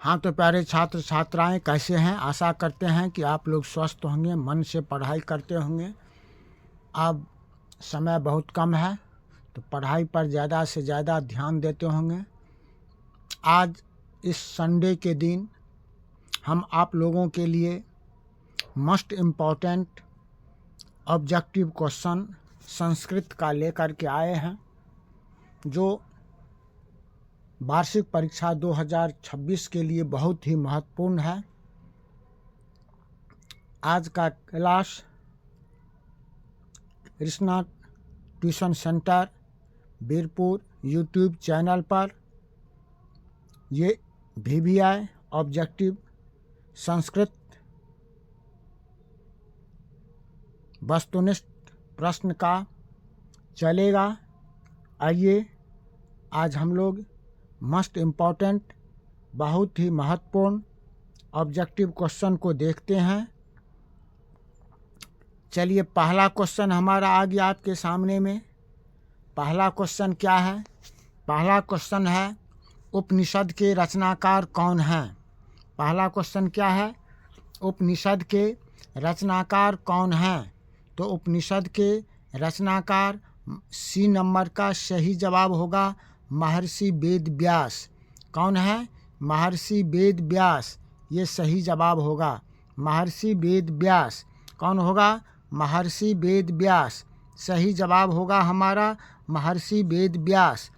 हाँ तो प्यारे छात्र छात्राएं कैसे हैं। आशा करते हैं कि आप लोग स्वस्थ होंगे, मन से पढ़ाई करते होंगे। अब समय बहुत कम है तो पढ़ाई पर ज़्यादा से ज़्यादा ध्यान देते होंगे। आज इस संडे के दिन हम आप लोगों के लिए most important objective question Sanskrit का लेकर के आए हैं, जो वार्षिक परीक्षा 2026 के लिए बहुत ही महत्वपूर्ण है। आज का class Krishna tuition centre Birpur YouTube channel पर ये VVI ऑब्जेक्टिव संस्कृत वस्तुनिष्ठ प्रश्न का चलेगा। आइए आज हम लोग मोस्ट इम्पॉर्टेंट बहुत ही महत्वपूर्ण ऑब्जेक्टिव क्वेश्चन को देखते हैं। चलिए पहला क्वेश्चन हमारा आ गया आपके सामने में। पहला क्वेश्चन क्या है? पहला क्वेश्चन है उपनिषद के रचनाकार कौन हैं? पहला क्वेश्चन क्या है? उपनिषद के रचनाकार कौन हैं? तो उपनिषद के रचनाकार C नंबर का सही जवाब होगा महर्षि वेद व्यास। कौन है? महर्षि वेद व्यास, ये सही जवाब होगा। महर्षि वेद व्यास कौन होगा? महर्षि वेद व्यास सही जवाब होगा हमारा महर्षि वेद व्यास।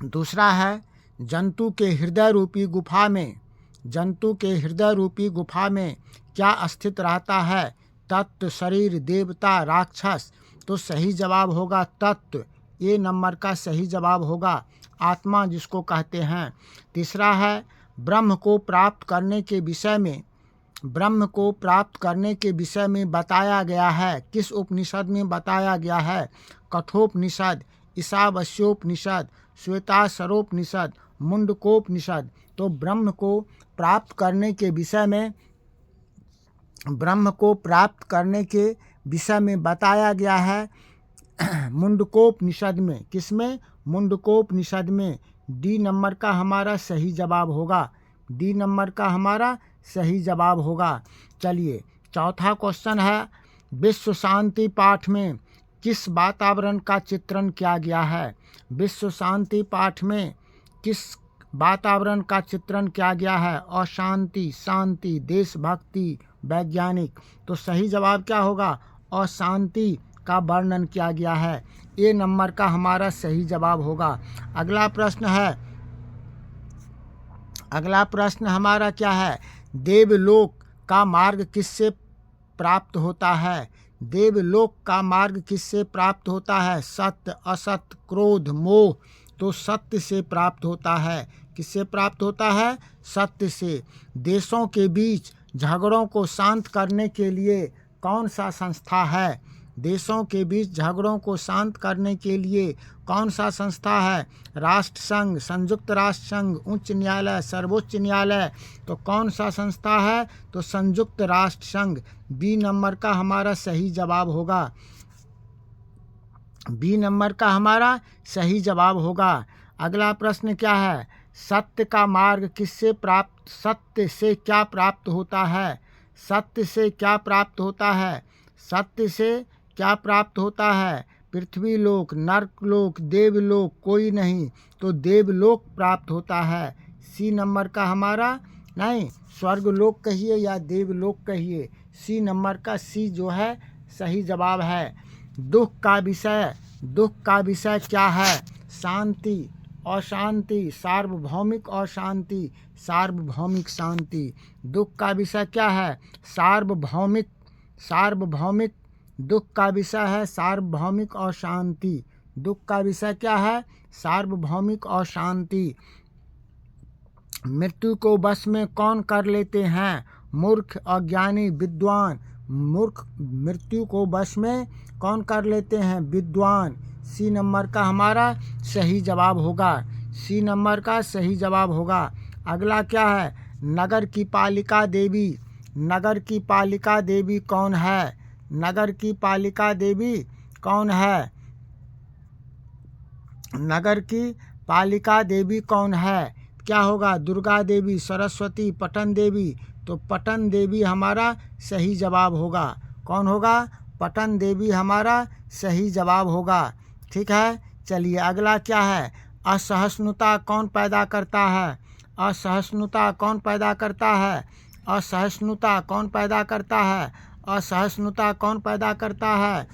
दूसरा है जंतु के हृदय रूपी गुफा में, जंतु के हृदय रूपी गुफा में क्या स्थित रहता है? तत्व, शरीर, देवता, राक्षस। तो सही जवाब होगा तत्व। A नंबर का सही जवाब होगा आत्मा, जिसको कहते हैं। तीसरा है ब्रह्म को प्राप्त करने के विषय में, ब्रह्म को प्राप्त करने के विषय में बताया गया है। किस उपनिषद में बताया गया है? कठोपनिषद, ईशावास्योपनिषद, श्वेताश्वरोपनिषद, मुंडकोपनिषद। तो ब्रह्म को प्राप्त करने के विषय में, ब्रह्म को प्राप्त करने के विषय में बताया गया है मुंडकोपनिषद में। किसमें? मुंडकोपनिषद में। D नंबर का हमारा सही जवाब होगा। D नंबर का हमारा सही जवाब होगा। चलिए चौथा क्वेश्चन है विश्व शांति पाठ में किस वातावरण का चित्रण किया गया है? विश्व शांति पाठ में किस वातावरण का चित्रण किया गया है? अशांति, शांति, देशभक्ति, वैज्ञानिक। तो सही जवाब क्या होगा? अशांति का वर्णन किया गया है। A नंबर का हमारा सही जवाब होगा। अगला प्रश्न है, अगला प्रश्न हमारा क्या है? देवलोक का मार्ग किससे प्राप्त होता है? देवलोक का मार्ग किससे प्राप्त होता है? सत्य, असत्य, क्रोध, मोह। तो सत्य से प्राप्त होता है। किससे प्राप्त होता है? सत्य से। देशों के बीच झगड़ों को शांत करने के लिए कौन सा संस्था है? देशों के बीच झगड़ों को शांत करने के लिए कौन सा संस्था है? राष्ट्र संघ, संयुक्त राष्ट्र संघ, उच्च न्यायालय, सर्वोच्च न्यायालय। तो कौन सा संस्था है? तो संयुक्त राष्ट्र संघ। B नंबर का हमारा सही जवाब होगा। B नंबर का हमारा सही जवाब होगा। अगला प्रश्न क्या है? सत्य का मार्ग किससे प्राप्त, सत्य से क्या प्राप्त होता है? सत्य से क्या प्राप्त होता है? सत्य से क्या प्राप्त होता है? पृथ्वी लोक, नरकलोक, देवलोक, कोई नहीं। तो देवलोक प्राप्त होता है। C नंबर का हमारा, नहीं स्वर्गलोक कहिए या देवलोक कहिए, C नंबर का C जो है सही जवाब है। दुख का विषय, दुख का विषय क्या है? शांति, अशांति, सार्वभौमिक अशांति, सार्वभौमिक शांति। दुख का विषय क्या है? सार्वभौमिक, सार्वभौमिक दुख का विषय है सार्वभौमिक अशांति। दुख का विषय क्या है? सार्वभौमिक अशांति। मृत्यु को वश में कौन कर लेते हैं? मूर्ख, अज्ञानी, विद्वान। मूर्ख, मृत्यु को वश में कौन कर लेते हैं? विद्वान। C नंबर का हमारा सही जवाब होगा। C नंबर का सही जवाब होगा। अगला क्या है? नगर की पालिका देवी, नगर की पालिका देवी कौन है? नगर की पालिका देवी कौन है? नगर की पालिका देवी कौन है? क्या होगा? दुर्गा देवी, सरस्वती, पटन देवी। तो पटन देवी हमारा सही जवाब होगा। कौन होगा? पटन देवी हमारा सही जवाब होगा। ठीक है, चलिए अगला क्या है? असहिष्णुता कौन पैदा करता है? असहिष्णुता कौन पैदा करता है? असहिष्णुता कौन पैदा करता है? असहिष्णुता कौन पैदा करता है?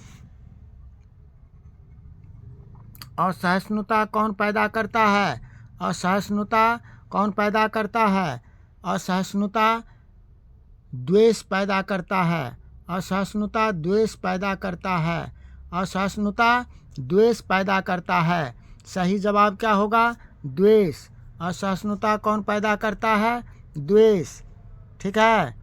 असहिष्णुता कौन पैदा करता है? असहिष्णुता कौन पैदा करता है? असहिष्णुता द्वेष पैदा करता है। असहिष्णुता द्वेष पैदा करता है। असहिष्णुता द्वेष पैदा करता है। सही जवाब क्या होगा? द्वेष। असहिष्णुता कौन पैदा करता है? द्वेष। ठीक है,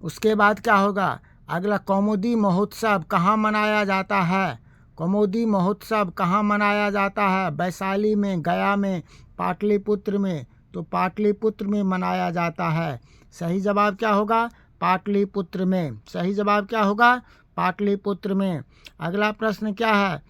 उसके बाद क्या होगा? अगला, कौमुदी महोत्सव कहाँ मनाया जाता है? कौमुदी महोत्सव कहाँ मनाया जाता है? वैशाली में, गया में, पाटलिपुत्र में। तो पाटलिपुत्र में मनाया जाता है। सही जवाब क्या होगा? पाटलिपुत्र में। सही जवाब क्या होगा? पाटलिपुत्र में। अगला प्रश्न क्या है?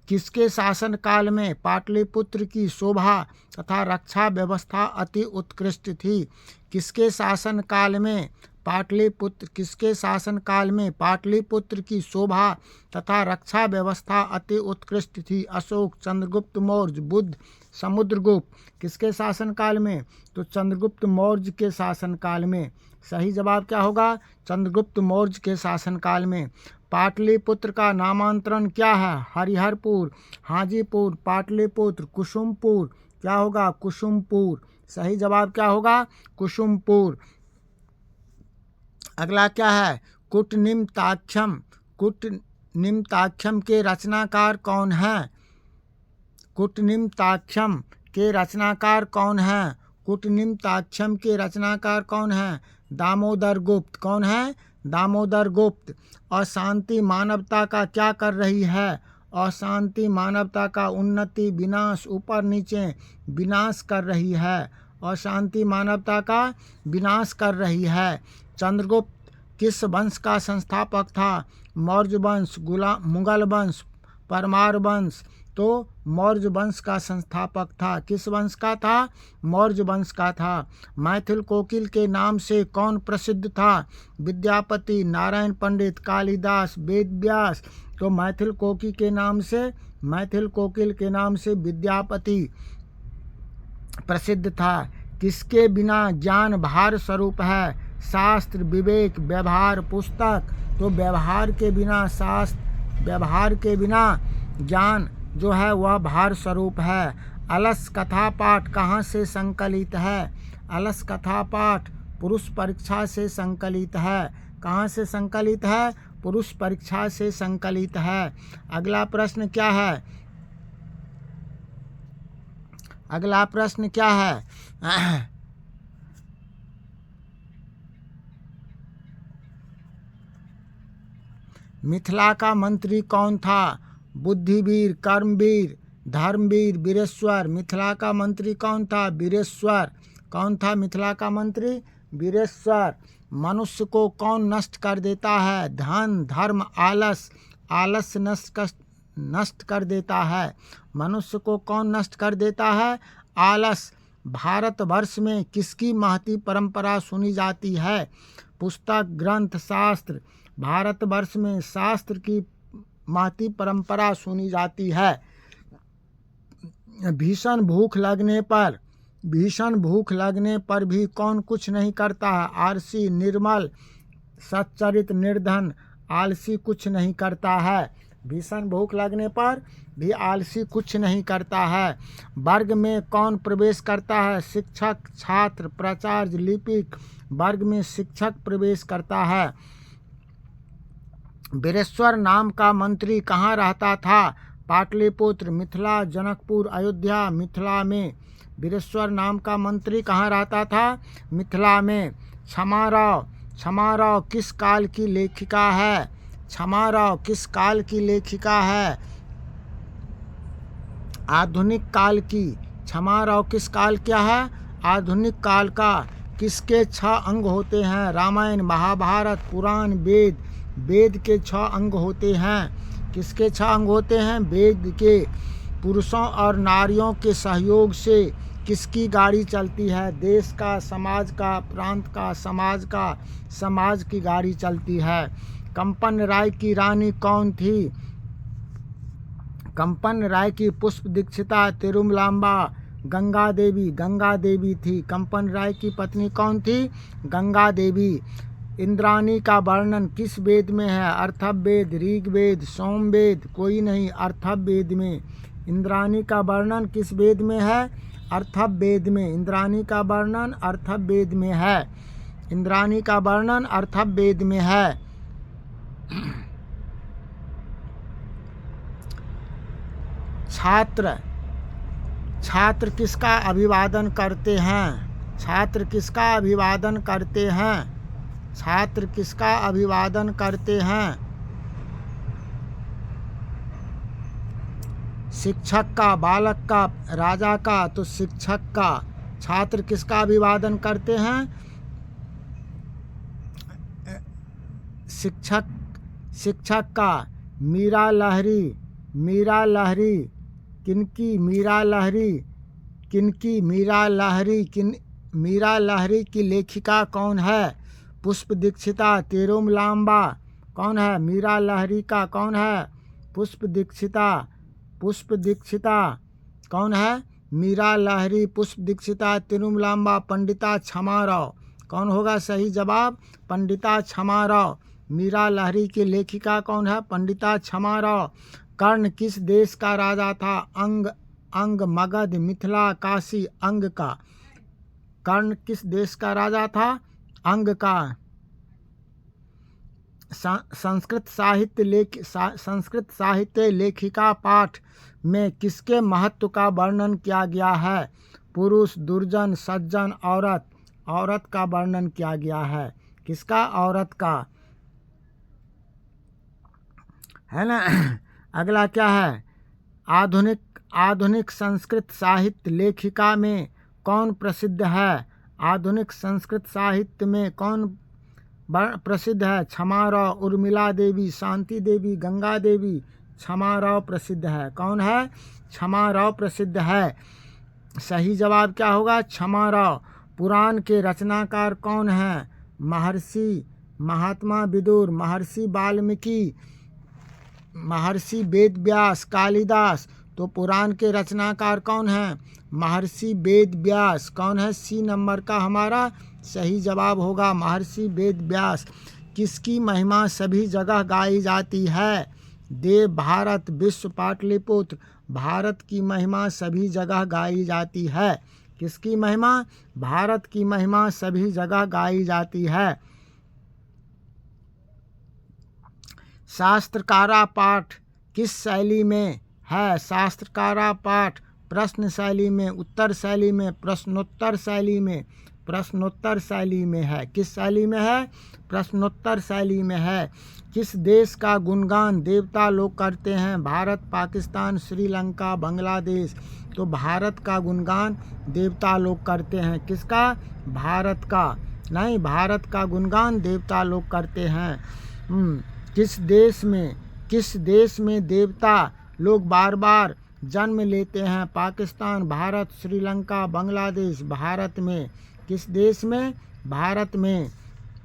किसके शासनकाल में पाटलिपुत्र की शोभा तथा रक्षा व्यवस्था अति उत्कृष्ट थी? किसके शासनकाल में किसके शासनकाल में पाटलिपुत्र की शोभा तथा रक्षा व्यवस्था अति उत्कृष्ट थी? अशोक, चंद्रगुप्त मौर्य, बुद्ध, समुद्रगुप्त। किसके शासनकाल में? तो चंद्रगुप्त मौर्य के शासनकाल में। सही जवाब क्या होगा? चंद्रगुप्त मौर्य के शासनकाल में। पाटलिपुत्र का नामांतरण क्या है? हरिहरपुर, हाजीपुर, पाटलिपुत्र, कुसुमपुर। क्या होगा? कुसुमपुर। सही जवाब क्या होगा? कुसुमपुर। अगला क्या है? कूटनिम्ताक्षम। कूटनिम्ताक्षम के रचनाकार कौन हैं? कूटनिम्ताक्षम के रचनाकार कौन हैं? कूटनिम्ताक्षम के रचनाकार कौन हैं? दामोदर गुप्त। कौन है? दामोदर गुप्त। अशांति मानवता का क्या कर रही है? अशांति मानवता का उन्नति, विनाश, ऊपर नीचे विनाश कर रही है। अशांति मानवता का विनाश कर रही है। चंद्रगुप्त किस वंश का संस्थापक था? मौर्य वंश, मुगल वंश, परमार वंश। तो मौर्य वंश का संस्थापक था। किस वंश का था? मौर्य वंश का था। मैथिल कोकिल के नाम से कौन प्रसिद्ध था? विद्यापति, नारायण पंडित, कालिदास, वेद व्यास। तो मैथिल कोकिल के नाम से विद्यापति प्रसिद्ध था। किसके बिना ज्ञान भार स्वरूप है? शास्त्र, विवेक, व्यवहार, पुस्तक। तो व्यवहार के बिना ज्ञान जो है वह भार स्वरूप है। अलस कथा पाठ कहाँ से संकलित है? अलस कथा पाठ पुरुष परीक्षा से संकलित है। कहाँ से संकलित है? पुरुष परीक्षा से संकलित है। अगला प्रश्न क्या है? अगला प्रश्न क्या है? मिथिला का मंत्री कौन था? बुद्धिवीर, कर्मवीर, धर्मवीर, वीरेश्वर। मिथिला का मंत्री कौन था? वीरेश्वर। कौन था मिथिला का मंत्री? वीरेश्वर। मनुष्य को कौन नष्ट कर देता है? धन, धर्म, आलस। आलस नष्ट कर देता है। मनुष्य को कौन नष्ट कर देता है? आलस। भारतवर्ष में किसकी महती परंपरा सुनी जाती है? पुस्तक, ग्रंथ, शास्त्र। भारतवर्ष में शास्त्र की महती परंपरा सुनी जाती है। भीषण भूख लगने पर भी कौन कुछ नहीं करता है? आलसी, निर्मल, सच्चरित, निर्धन। आलसी कुछ नहीं करता है। भीषण भूख लगने पर भी आलसी कुछ नहीं करता है। वर्ग में कौन प्रवेश करता है? शिक्षक, छात्र, प्राचार्य, लिपिक। वर्ग में शिक्षक प्रवेश करता है। वीरेश्वर नाम का मंत्री कहाँ रहता था? पाटलिपुत्र, मिथिला, जनकपुर, अयोध्या। मिथिला में। वीरेश्वर नाम का मंत्री कहाँ रहता था? मिथिला में। क्षमाराव किस काल की लेखिका है? क्षमाराव किस काल की लेखिका है? आधुनिक काल की। क्षमाराव किस काल क्या है? आधुनिक काल का। किसके 6 अंग होते हैं? रामायण, महाभारत, पुराण, वेद। वेद के 6 अंग होते हैं। किसके 6 अंग होते हैं? वेद के। पुरुषों और नारियों के सहयोग से किसकी गाड़ी चलती है? देश का, समाज का, प्रांत का, समाज की गाड़ी चलती है। कंपन राय की रानी कौन थी? कंपन राय की पुष्प दीक्षिता, तिरुमलांबा, गंगा देवी थी। कंपन राय की पत्नी कौन थी? गंगा देवी। इंद्राणी का वर्णन किस वेद में है? अर्थववेद, ऋग्वेद, सोमवेद? कोई नहीं, अर्थववेद में। इंद्राणी का वर्णन किस वेद में है? अर्थववेद में। इंद्राणी का वर्णन अर्थववेद में है। इंद्राणी का वर्णन अर्थववेद में है। छात्र किसका अभिवादन करते हैं? छात्र किसका अभिवादन करते हैं? छात्र किसका अभिवादन करते हैं? शिक्षक का, बालक का, राजा का? तो शिक्षक का। छात्र किसका अभिवादन करते हैं? शिक्षक का। मीरा लहरी किनकी? मीरा लहरी की लेखिका कौन है? पुष्प दीक्षिता, तिरुमलांबा? कौन है? मीरा लहरी का कौन है? पुष्प दीक्षिता कौन है? मीरा लहरी, पुष्प दीक्षिता, तिरुमलांबा, पंडिता छमाराव। कौन होगा सही जवाब? पंडिता छमाराव। मीरा लहरी की लेखिका कौन है? पंडिता छमाराव। कर्ण किस देश का राजा था? अंग, मगध, मिथिला, काशी? अंग का। कर्ण किस देश का राजा था? अंग का। संस्कृत साहित्य लेखिका पाठ में किसके महत्व का वर्णन किया गया है? पुरुष, दुर्जन, सज्जन, औरत? औरत का वर्णन किया गया है। किसका? औरत का, है ना। अगला क्या है? आधुनिक संस्कृत साहित्य लेखिका में कौन प्रसिद्ध है? आधुनिक संस्कृत साहित्य में कौन प्रसिद्ध है? छमाराव, उर्मिला देवी, शांति देवी, गंगा देवी? छमाराव प्रसिद्ध है। कौन है? छमाराव प्रसिद्ध है। सही जवाब क्या होगा? छमाराव। पुराण के रचनाकार कौन हैं? महर्षि, महात्मा विदुर, महर्षि वाल्मीकि, महर्षि वेदव्यास, कालिदास? तो पुराण के रचनाकार कौन हैं? महर्षि वेदव्यास। कौन है? सी नंबर का हमारा सही जवाब होगा, महर्षि वेदव्यास। किसकी महिमा सभी जगह गाई जाती है? देव, भारत, विश्व, पाटलिपुत्र? भारत की महिमा सभी जगह गाई जाती है। किसकी महिमा? भारत की महिमा सभी जगह गाई जाती है। शास्त्रकारा पाठ किस शैली में है? शास्त्रकारा पाठ प्रश्न शैली में, उत्तर शैली में, प्रश्नोत्तर शैली में? प्रश्नोत्तर शैली में है। किस शैली में है? प्रश्नोत्तर शैली में है। किस देश का गुणगान देवता लोग करते हैं? भारत, पाकिस्तान, श्रीलंका, बांग्लादेश? तो भारत का गुणगान देवता लोग करते हैं। किसका? भारत का। नहीं, भारत का गुणगान देवता लोग करते हैं। किस देश में देवता लोग बार बार जन्म लेते हैं? पाकिस्तान, भारत, श्रीलंका, बांग्लादेश? भारत में। किस देश में? भारत में।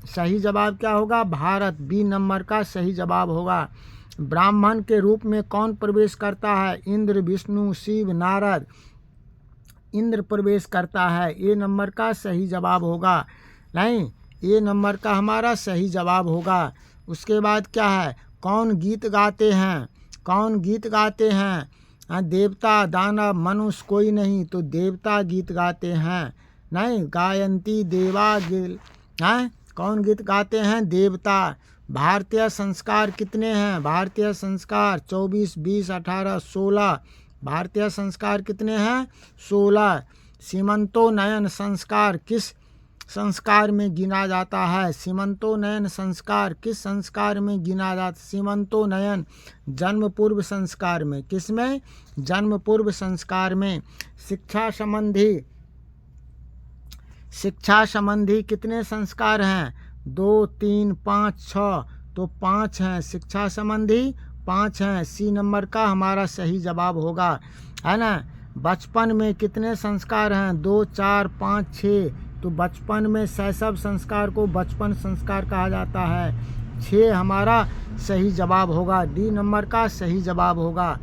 सही जवाब क्या होगा? भारत। बी नंबर का सही जवाब होगा। ब्राह्मण के रूप में कौन प्रवेश करता है? इंद्र, विष्णु, शिव, नारद? इंद्र प्रवेश करता है। ए नंबर का सही जवाब होगा। नहीं, ए नंबर का हमारा सही जवाब होगा। उसके बाद क्या है? कौन गीत गाते हैं? कौन गीत गाते हैं? देवता, दानव, मनुष्य? कोई नहीं, तो देवता गीत गाते हैं। नहीं, गायंती देवा हैं? कौन गीत गाते हैं? देवता। भारतीय संस्कार कितने हैं? भारतीय संस्कार 24, 20, 18, 16। भारतीय संस्कार कितने हैं? 16। सीमंतोन्नयन संस्कार किस संस्कार में गिना जाता है? सीमंतोन्नयन संस्कार किस संस्कार में गिना जाता? सीमंतोन्नयन जन्म पूर्व संस्कार में। किस में? जन्म पूर्व संस्कार में। शिक्षा संबंधी कितने संस्कार हैं? 2, 3, 5, 6? तो 5 हैं। शिक्षा संबंधी 5 हैं, सी नंबर का हमारा सही जवाब होगा, है ना। बचपन में कितने संस्कार हैं? 2, 4, 5, 6। तो बचपन में शैशव संस्कार को बचपन संस्कार कहा जाता है। 6 हमारा सही जवाब होगा, डी नंबर का सही जवाब होगा।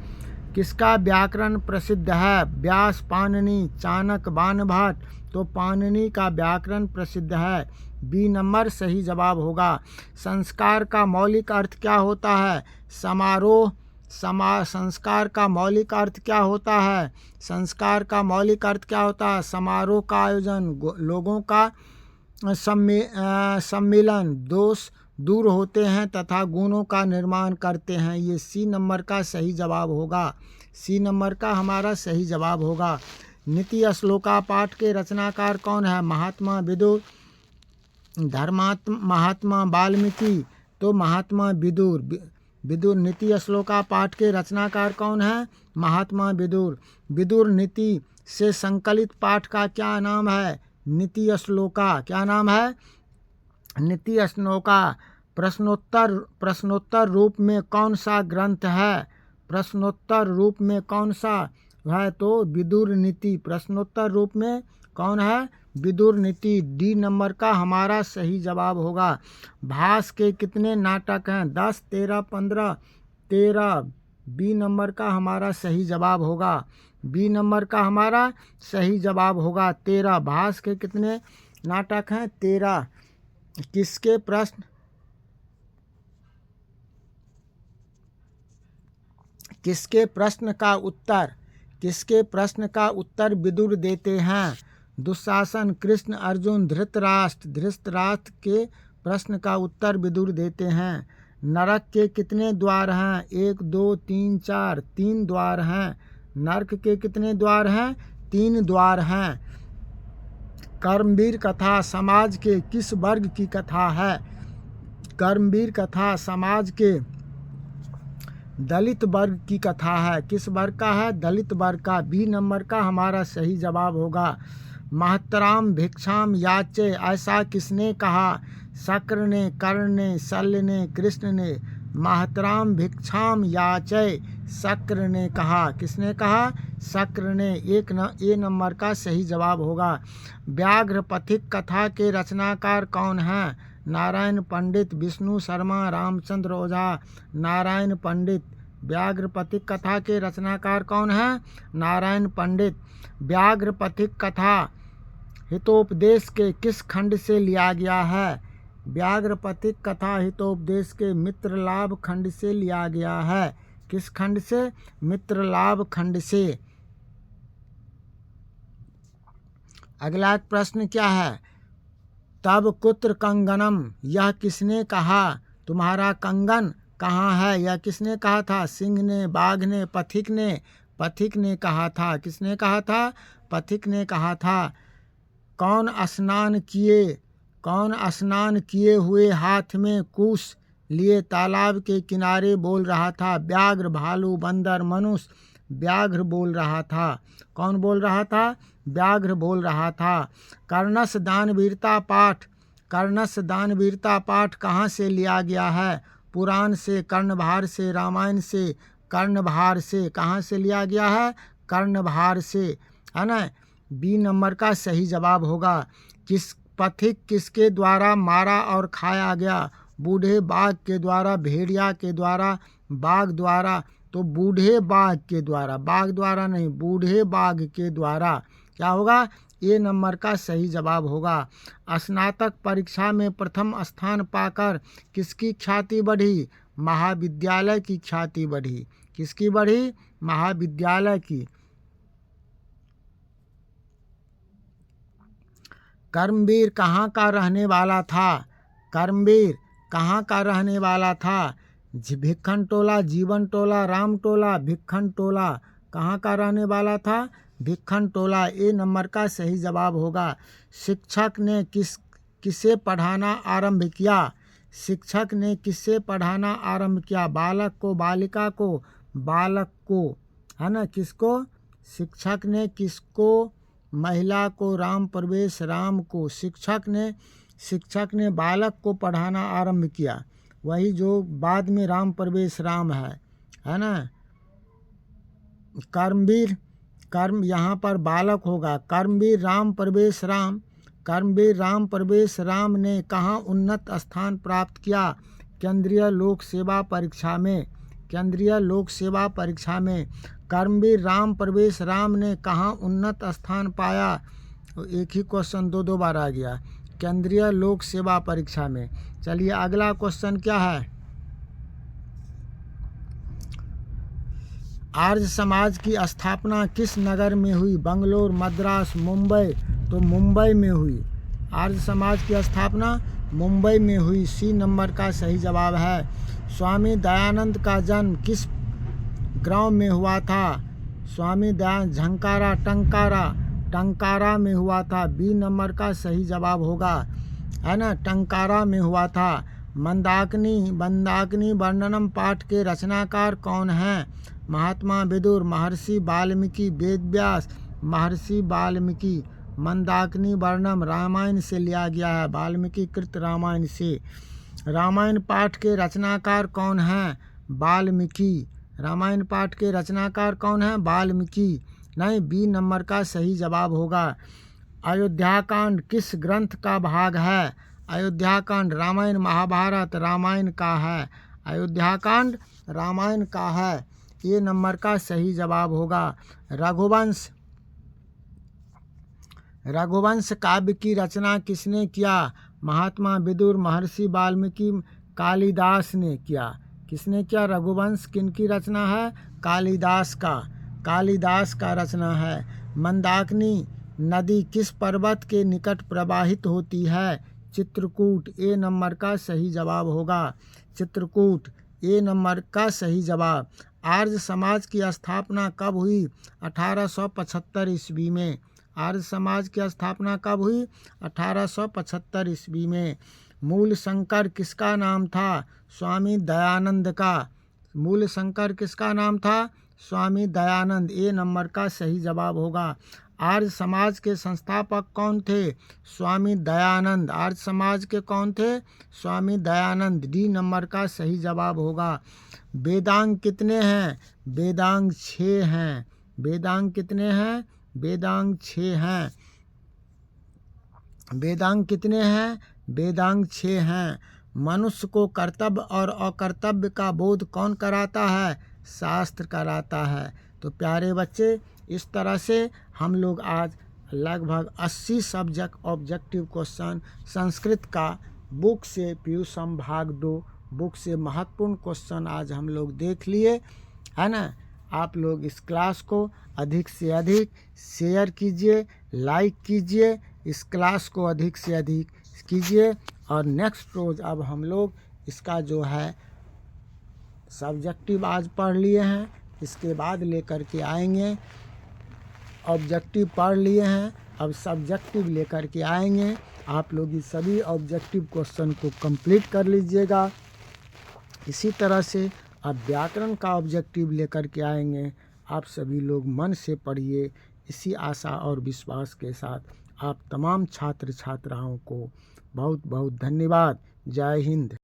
किसका व्याकरण प्रसिद्ध है? व्यास, पाणिनि, चाणक्य, बाणभट्ट। तो पाणिनि का व्याकरण प्रसिद्ध है, बी नंबर सही जवाब होगा। संस्कार का मौलिक अर्थ क्या होता है? समारोह। संस्कार का मौलिक अर्थ क्या होता है? संस्कार का मौलिक अर्थ क्या होता है? समारोह का आयोजन, लोगों का सम्मेलन, दोष दूर होते हैं तथा गुणों का निर्माण करते हैं। ये सी नंबर का सही जवाब होगा, सी नंबर का हमारा सही जवाब होगा। नीति श्लोका पाठ के रचनाकार कौन है? महात्मा विदुर, महात्मा वाल्मीकि। तो महात्मा विदुर। नीति श्लोका पाठ के रचनाकार कौन है? महात्मा विदुर। विदुर नीति से संकलित पाठ का क्या नाम है? नीति श्लोका। क्या नाम है? नीति श्लोका। प्रश्नोत्तर रूप में कौन सा ग्रंथ है? प्रश्नोत्तर रूप में कौन सा है? तो विदुर नीति। प्रश्नोत्तर रूप में कौन है? विदुर नीति, डी नंबर का हमारा सही जवाब होगा। भास के कितने नाटक हैं? 10, 13, 15, 13। बी नंबर का हमारा सही जवाब होगा, बी नंबर का हमारा सही जवाब होगा 13। भास के कितने नाटक हैं? 13। किसके प्रश्न का उत्तर विदुर देते हैं? दुशासन, कृष्ण, अर्जुन, धृतराष्ट्र के प्रश्न का उत्तर विदुर देते हैं। नरक के कितने द्वार हैं? 1, 2, 3, 4। 3 द्वार हैं। नरक के कितने द्वार हैं? 3 द्वार हैं। कर्मवीर कथा समाज के किस वर्ग की कथा है? कर्मवीर कथा समाज के दलित वर्ग की कथा है। किस वर्ग का है? दलित वर्ग का, बी नंबर का हमारा सही जवाब होगा। महतराम भिक्षाम याचे, ऐसा किसने कहा? शक्र ने, कर्ण ने, शल्य ने, कृष्ण ने। महतराम भिक्षाम याचे, शक्र ने कहा। किसने कहा? शक्र ने। ए नंबर का सही जवाब होगा। व्याघ्र पथिक कथा के रचनाकार कौन हैं? नारायण पंडित, विष्णु शर्मा, रामचंद्र ओझा। नारायण पंडित। व्याघ्र पथिक कथा के रचनाकार कौन हैं? नारायण पंडित। व्याघ्र पथिक कथा हितोपदेश के किस खंड से लिया गया है? व्याघ्र पथिक कथा हितोपदेश के मित्र लाभ खंड से लिया गया है। किस खंड से? मित्र लाभ खंड से। अगला प्रश्न क्या है? तब कुत्र कंगनम, यह किसने कहा? तुम्हारा कंगन कहाँ है? यह किसने कहा था? सिंह ने, बाघ ने, पथिक ने। पथिक ने कहा था। किसने कहा था? पथिक ने कहा था। कौन स्नान किए हुए हाथ में कुश लिए तालाब के किनारे बोल रहा था? व्याघ्र, भालू, बंदर, मनुष्य। व्याघ्र बोल रहा था। कौन बोल रहा था? व्याघ्र बोल रहा था। कर्णस दानवीरता पाठ कहाँ से लिया गया है? पुराण से, कर्णभार से, रामायण से, कर्णभार से। कहाँ से लिया गया है? कर्णभार से, है ना। बी नंबर का सही जवाब होगा। पथिक किसके द्वारा मारा और खाया गया? बूढ़े बाघ के द्वारा, भेड़िया के द्वारा, बाघ द्वारा। तो बूढ़े बाघ के द्वारा, बाघ द्वारा नहीं, बूढ़े बाघ के द्वारा। क्या होगा? ए नंबर का सही जवाब होगा। स्नातक परीक्षा में प्रथम स्थान पाकर किसकी ख्याति बढ़ी? महाविद्यालय की ख्याति बढ़ी। किसकी बढ़ी? महाविद्यालय की। कर्मवीर कहाँ का रहने वाला था? कर्मवीर कहाँ का रहने वाला था? भिक्खन टोला, जीवन टोला, राम टोला, भिक्खन टोला। कहाँ का रहने वाला था? भिक्खन टोला। ए नंबर का सही जवाब होगा। शिक्षक ने किसे पढ़ाना आरंभ किया? शिक्षक ने किससे पढ़ाना आरंभ किया? बालक को, बालिका को, बालक को, है ना। किसको? शिक्षक ने किसको? महिला को, राम प्रवेश राम को। शिक्षक ने बालक को पढ़ाना आरंभ किया, वही जो बाद में राम प्रवेश राम है। है ना। कर्मवीर, कर्म यहाँ पर बालक होगा। कर्मवीर राम प्रवेश राम, कर्मवीर राम प्रवेश राम ने कहाँ उन्नत स्थान प्राप्त किया? केंद्रीय लोक सेवा परीक्षा में, केंद्रीय लोक सेवा परीक्षा में। कर्मवीर राम प्रवेश राम ने कहाँ उन्नत स्थान पाया? तो एक ही क्वेश्चन दो बार आ गया, केंद्रीय लोक सेवा परीक्षा में। चलिए अगला क्वेश्चन क्या है? आर्य समाज की स्थापना किस नगर में हुई? बंगलोर, मद्रास, मुंबई? तो मुंबई में हुई। आर्य समाज की स्थापना मुंबई में हुई। सी नंबर का सही जवाब है। स्वामी दयानंद का जन्म किस गांव में हुआ था? स्वामी दयानंद झंकारा, टंकारा? टंकारा में हुआ था। बी नंबर का सही जवाब होगा, है ना, टंकारा में हुआ था। मंदाकिनी वर्णनम पाठ के रचनाकार कौन हैं? महात्मा विदुर, महर्षि वाल्मीकि, वेदव्यास? महर्षि वाल्मीकि। मंदाकिनी वर्णम रामायण से लिया गया है, वाल्मीकि कृत रामायण से। रामायण पाठ के रचनाकार कौन हैं? वाल्मीकि। रामायण पाठ के रचनाकार कौन हैं? वाल्मीकि। नहीं, बी नंबर का सही जवाब होगा। अयोध्याकांड किस ग्रंथ का भाग है? अयोध्याकांड रामायण महाभारत रामायण का है। अयोध्याकांड रामायण का है। ए नंबर का सही जवाब होगा। रघुवंश, रघुवंश काव्य की रचना किसने किया? महात्मा विदुर, महर्षि वाल्मीकि, कालिदास ने किया। किसने किया? रघुवंश किनकी रचना है? कालिदास का, कालिदास का रचना है। मंदाकिनी नदी किस पर्वत के निकट प्रवाहित होती है? चित्रकूट। ए नंबर का सही जवाब होगा, चित्रकूट। ए नंबर का सही जवाब। आर्य समाज की स्थापना कब हुई? 1875 ईस्वी में। आर्य समाज की स्थापना कब हुई? 1875 ईस्वी में। मूल शंकर किसका नाम था? स्वामी दयानंद का। मूल शंकर किसका नाम था? स्वामी दयानंद। ए नंबर का सही जवाब होगा। आर्य समाज के संस्थापक कौन थे? स्वामी दयानंद। आर्य समाज के कौन थे? स्वामी दयानंद। डी नंबर का सही जवाब होगा। वेदांग कितने हैं? वेदांग 6 हैं। वेदांग कितने हैं? वेदांग 6 हैं। वेदांग कितने हैं? वेदांग 6 हैं। मनुष्य को कर्तव्य और अकर्तव्य का बोध कौन कराता है? शास्त्र कराता है। तो प्यारे बच्चे, इस तरह से हम लोग आज लगभग 80 सब्जेक्ट ऑब्जेक्टिव क्वेश्चन संस्कृत का बुक से पीयू संभाग 2 बुक से महत्वपूर्ण क्वेश्चन आज हम लोग देख लिए, है ना। आप लोग इस क्लास को अधिक से अधिक शेयर कीजिए, लाइक कीजिए, इस क्लास को अधिक से अधिक कीजिए। और नेक्स्ट रोज़ अब हम लोग इसका जो है सब्जेक्टिव आज पढ़ लिए हैं, इसके बाद लेकर के आएंगे। ऑब्जेक्टिव पढ़ लिए हैं, अब सब्जेक्टिव लेकर के आएंगे। आप लोग ये सभी ऑब्जेक्टिव क्वेश्चन को कंप्लीट कर लीजिएगा। इसी तरह से अब व्याकरण का ऑब्जेक्टिव लेकर के आएंगे। आप सभी लोग मन से पढ़िए। इसी आशा और विश्वास के साथ आप तमाम छात्र छात्राओं को बहुत बहुत धन्यवाद। जय हिंद।